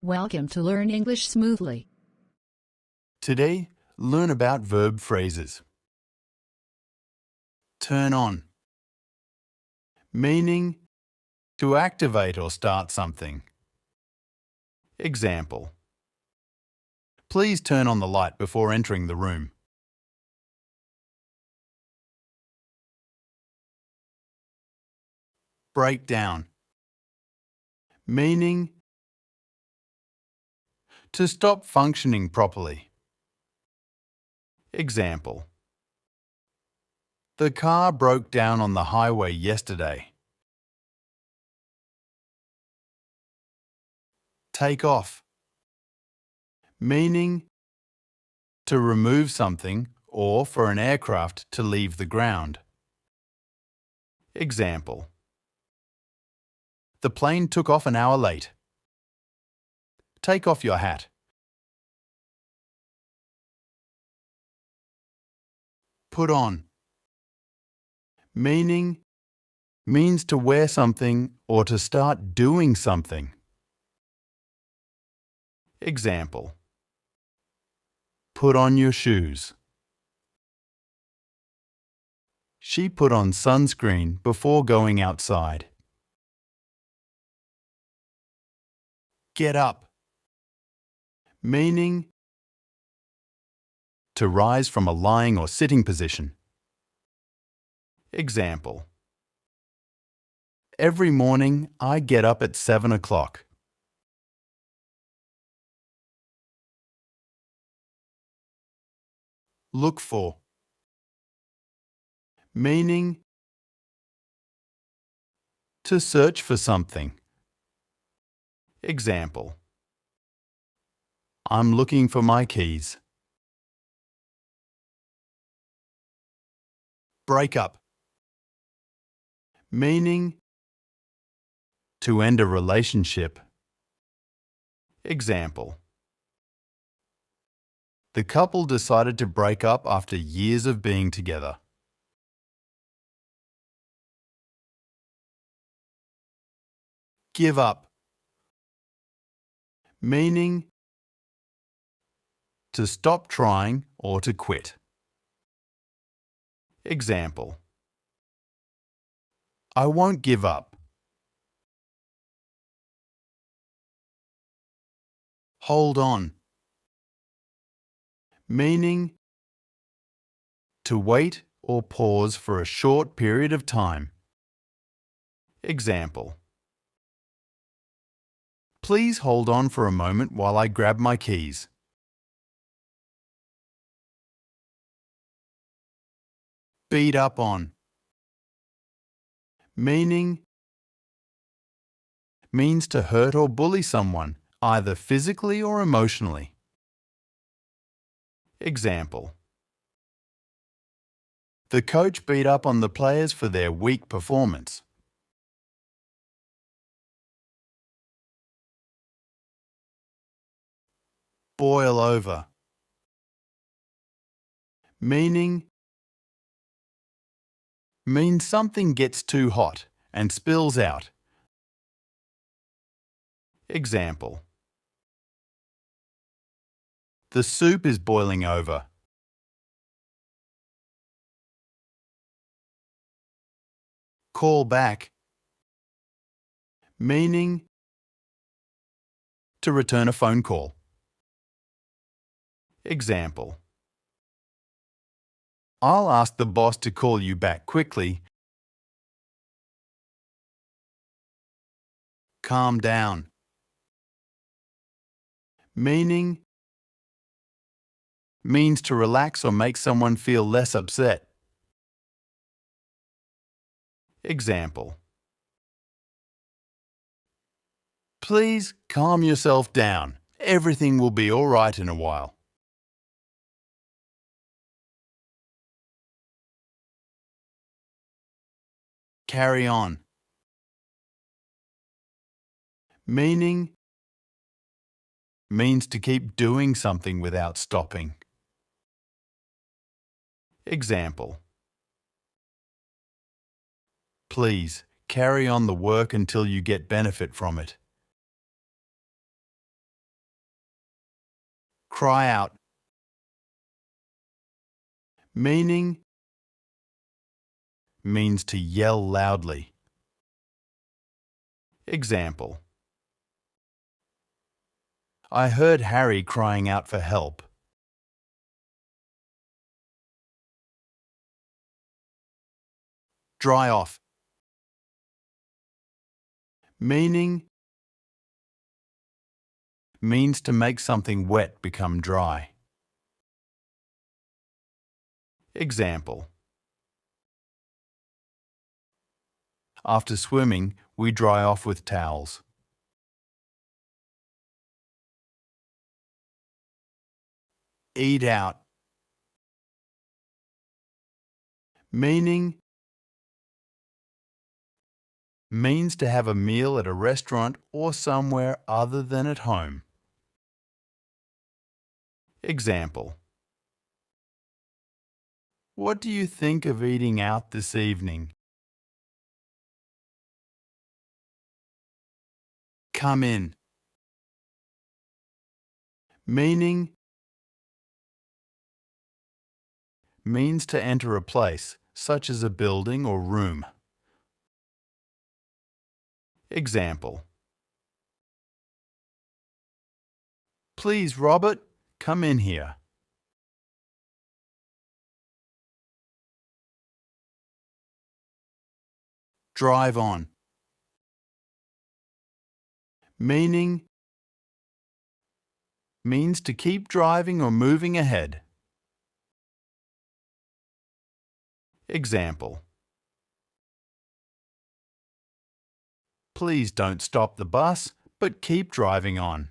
Welcome to Learn English Smoothly. Today, learn about verb phrases. Turn on. Meaning to activate or start something. Example. Please turn on the light before entering the room. Break down. Meaning to stop functioning properly. Example. The car broke down on the highway yesterday. Take off. Meaning to remove something or for an aircraft to leave the ground. Example. The plane took off an hour late. Take off your hat. Put on. Meaning means to wear something or to start doing something. Example. Put on your shoes. She put on sunscreen before going outside. Get up. Meaning to rise from a lying or sitting position. Example. Every morning I get up at 7 o'clock. Look for. Meaning to search for something. Example. I'm looking for my keys. Break up. Meaning to end a relationship. Example. The couple decided to break up after years of being together. Give up. Meaning to stop trying or to quit. Example. I won't give up. Hold on. Meaning to wait or pause for a short period of time. Example. Please hold on for a moment while I grab my keys. Beat up on. Meaning means to hurt or bully someone, either physically or emotionally. Example. The coach beat up on the players for their weak performance. Boil over. Meaning means something gets too hot and spills out. Example. The soup is boiling over. Call back. Meaning to return a phone call. Example. I'll ask the boss to call you back quickly. Calm down. Meaning means to relax or make someone feel less upset. Example. Please calm yourself down. Everything will be all right in a while. Carry on. Meaning means to keep doing something without stopping. Example. Please carry on the work until you get benefit from it. Cry out. Meaning means to yell loudly. Example: I heard Harry crying out for help. Dry off. Meaning means to make something wet become dry. Example: after swimming, we dry off with towels. Eat out. Meaning means to have a meal at a restaurant or somewhere other than at home. Example: what do you think of eating out this evening? Come in. Meaning means to enter a place, such as a building or room. Example: please, Robert, come in here. Drive on. Meaning means to keep driving or moving ahead. Example: please don't stop the bus, but keep driving on.